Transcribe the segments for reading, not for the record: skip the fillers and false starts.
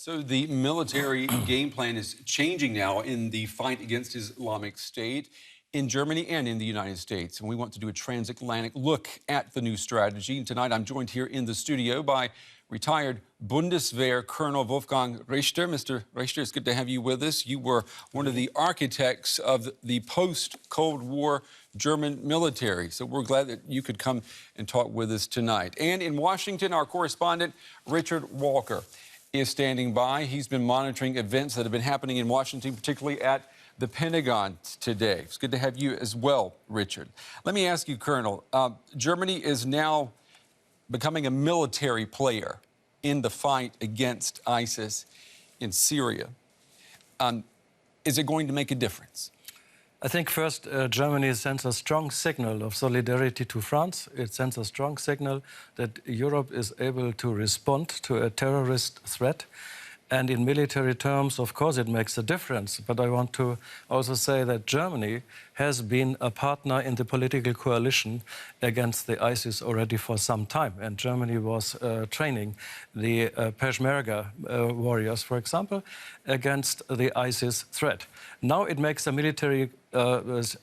So the military game plan is changing now in the fight against Islamic State in Germany and in the United States. And we want to do a transatlantic look at the new strategy. And tonight I'm joined here in the studio by retired Bundeswehr Colonel Wolfgang Richter. Mr. Richter, it's good to have you with us. You were one of the architects of the post-Cold War German military. So we're glad that you could come and talk with us tonight. And in Washington, our correspondent, Richard Walker, is standing by. He's been monitoring events that have been happening in Washington, particularly at the Pentagon today. It's good to have you as well, Richard. Let me ask you, Colonel, Germany is now becoming a military player in the fight against ISIS in Syria. Is it going to make a difference? I think first, Germany sends a strong signal of solidarity to France. It sends a strong signal that Europe is able to respond to a terrorist threat. And in military terms, of course, it makes a difference. But I want to also say that Germany has been a partner in the political coalition against the ISIS already for some time. And Germany was training the Peshmerga warriors, for example, against the ISIS threat. Now it makes a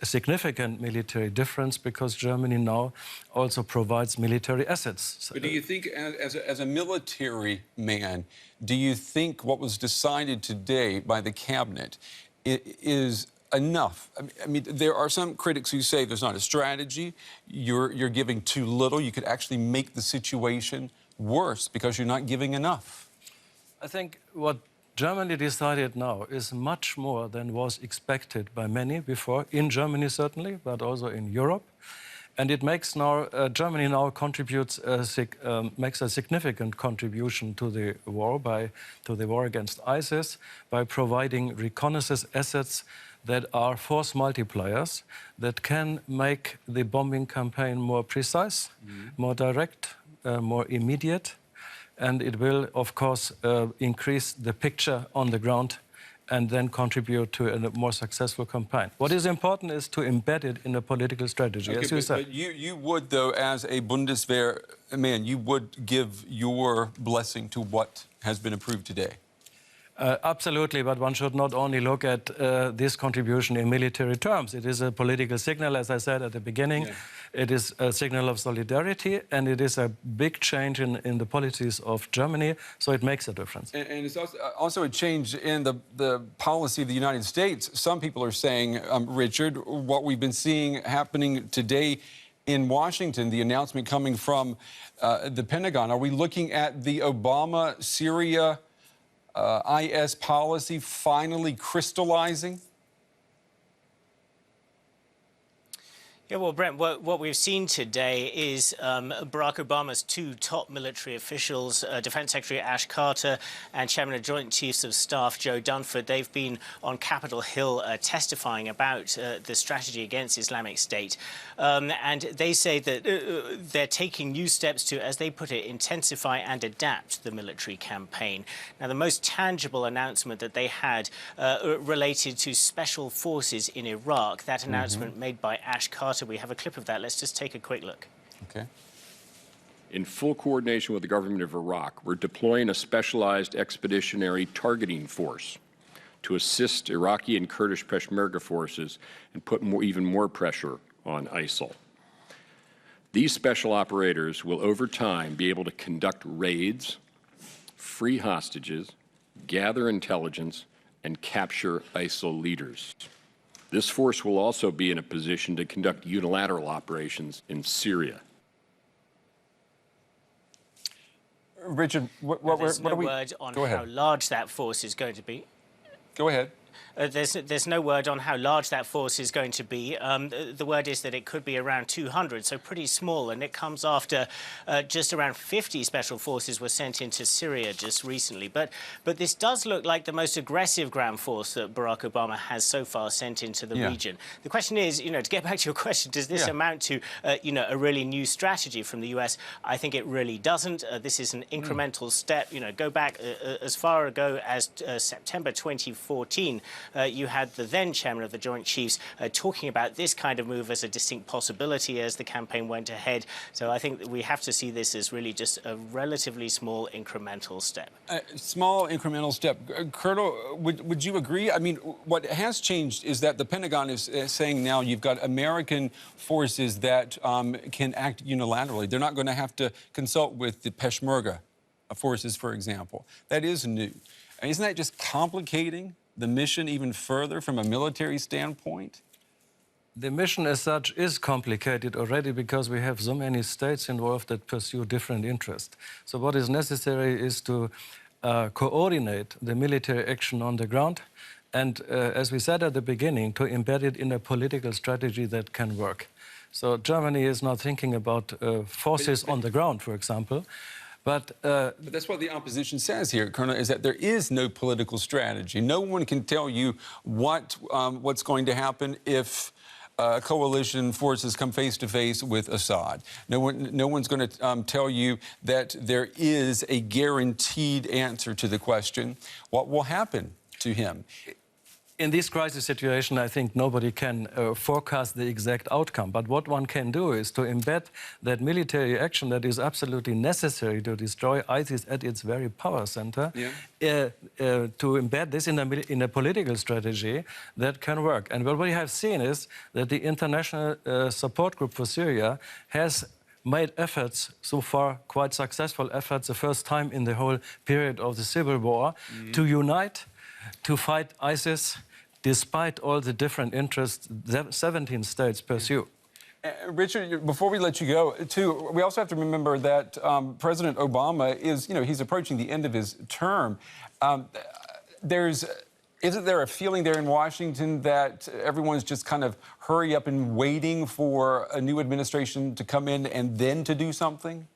significant military difference because Germany now also provides military assets. But do you think, as a military man, do you think what was decided today by the cabinet is enough? I mean, there are some critics who say there's not a strategy, you're giving too little, you could actually make the situation worse because you're not giving enough. I think what Germany decided now is much more than was expected by many before, in Germany certainly, but also in Europe. And it makes now, Germany now contributes, makes a significant contribution to the war against ISIS by providing reconnaissance assets that are force multipliers that can make the bombing campaign more precise, more direct, more immediate. And it will, of course, increase the picture on the ground and then contribute to a more successful campaign. What is important is to embed it in a political strategy, as you said. But you would, though, as a Bundeswehr man, you would give your blessing to what has been approved today. Absolutely, but one should not only look at this contribution in military terms. It is a political signal, as I said at the beginning. Yeah. It is a signal of solidarity, and it is a big change in the policies of Germany, so it makes a difference. And it's also a change in the policy of the United States. Some people are saying, Richard, what we've been seeing happening today in Washington, the announcement coming from the Pentagon, are we looking at the Obama-Syria IS policy finally crystallizing? Yeah, well, Brent, what we've seen today is Barack Obama's two top military officials, Defense Secretary Ash Carter and Chairman of Joint Chiefs of Staff Joe Dunford. They've been on Capitol Hill testifying about the strategy against Islamic State. And they say that they're taking new steps to, as they put it, intensify and adapt the military campaign. Now, the most tangible announcement that they had related to special forces in Iraq, that announcement made by Ash Carter. We have a clip of that. Let's just take a quick look. Okay. In full coordination with the government of Iraq, we're deploying a specialized expeditionary targeting force to assist Iraqi and Kurdish Peshmerga forces and put even more pressure on ISIL. These special operators will, over time, be able to conduct raids, free hostages, gather intelligence, and capture ISIL leaders. This force will also be in a position to conduct unilateral operations in Syria. Richard, what there's no are we... word on how large that force is going to be. Go ahead. There's no word on how large that force is going to be. The word is that it could be around 200, so pretty small, and it comes after just around 50 special forces were sent into Syria just recently. But this does look like the most aggressive ground force that Barack Obama has so far sent into the region. The question is, to get back to your question, does this amount to, a really new strategy from the US? I think it really doesn't. This is an incremental step. Go back as far ago as September 2014. you had the then chairman of the Joint Chiefs talking about this kind of move as a distinct possibility as the campaign went ahead. So I think that we have to see this as really just a relatively small incremental step. Small incremental step. Colonel, would you agree? I mean, what has changed is that the Pentagon is saying now you've got American forces that can act unilaterally. They're not going to have to consult with the Peshmerga forces, for example. That is new. Isn't that just complicating the mission even further from a military standpoint? The mission as such is complicated already because we have so many states involved that pursue different interests. So what is necessary is to coordinate the military action on the ground and, as we said at the beginning, to embed it in a political strategy that can work. So Germany is not thinking about forces on the ground, for example, but that's what the opposition says here, Colonel, is that there is no political strategy. No one can tell you what's going to happen if coalition forces come face-to-face with Assad. No one's going to tell you that there is a guaranteed answer to the question, what will happen to him? In this crisis situation, I think nobody can forecast the exact outcome. But what one can do is to embed that military action that is absolutely necessary to destroy ISIS at its very power center, to embed this in a political strategy that can work. And what we have seen is that the international support group for Syria has made efforts, so far quite successful efforts, the first time in the whole period of the civil war, to unite, to fight ISIS, despite all the different interests 17 states pursue. Richard, before we let you go, too, we also have to remember that President Obama is, he's approaching the end of his term. Isn't there a feeling there in Washington that everyone's just kind of hurry up and waiting for a new administration to come in and then to do something?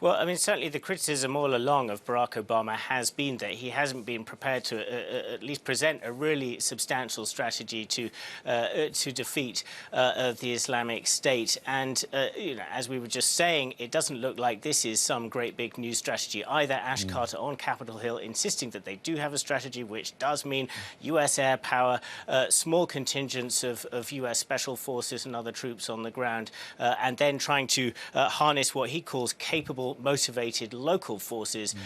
Well, I mean, certainly the criticism all along of Barack Obama has been that he hasn't been prepared to at least present a really substantial strategy to defeat the Islamic State. And, as we were just saying, it doesn't look like this is some great big new strategy either. Ash Carter on Capitol Hill insisting that they do have a strategy, which does mean U.S. air power, small contingents of U.S. special forces and other troops on the ground, and then trying to harness what he calls capable, motivated local forces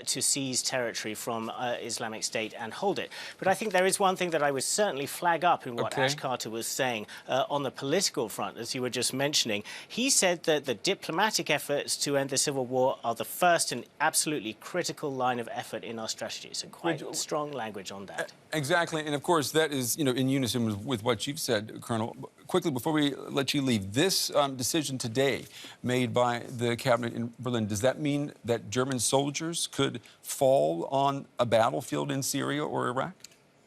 to seize territory from Islamic State and hold it. But I think there is one thing that I would certainly flag up in what Ash Carter was saying on the political front, as you were just mentioning. He said that the diplomatic efforts to end the civil war are the first and absolutely critical line of effort in our strategy. So quite strong language on that. Exactly. And, of course, that is, in unison with what you've said, Colonel. Quickly, before we let you leave, this decision today made by the cabinet in Berlin, does that mean that German soldiers could fall on a battlefield in Syria or Iraq?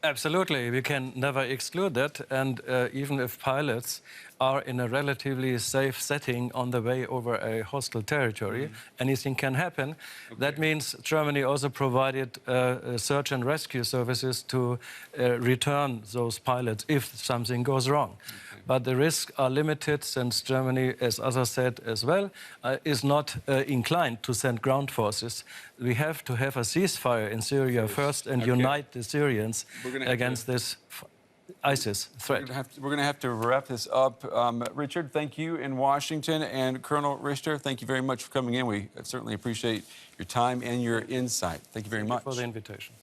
Absolutely. We can never exclude that. And even if pilots are in a relatively safe setting on the way over a hostile territory, anything can happen. That means Germany also provided search and rescue services to return those pilots if something goes wrong. But the risks are limited since Germany, as others said as well, is not inclined to send ground forces. We have to have a ceasefire in Syria first and unite the Syrians against this ISIS threat. We're going to have to wrap this up. Richard, thank you in Washington. And Colonel Richter, thank you very much for coming in. We certainly appreciate your time and your insight. Thank you very much. Thank you for the invitation.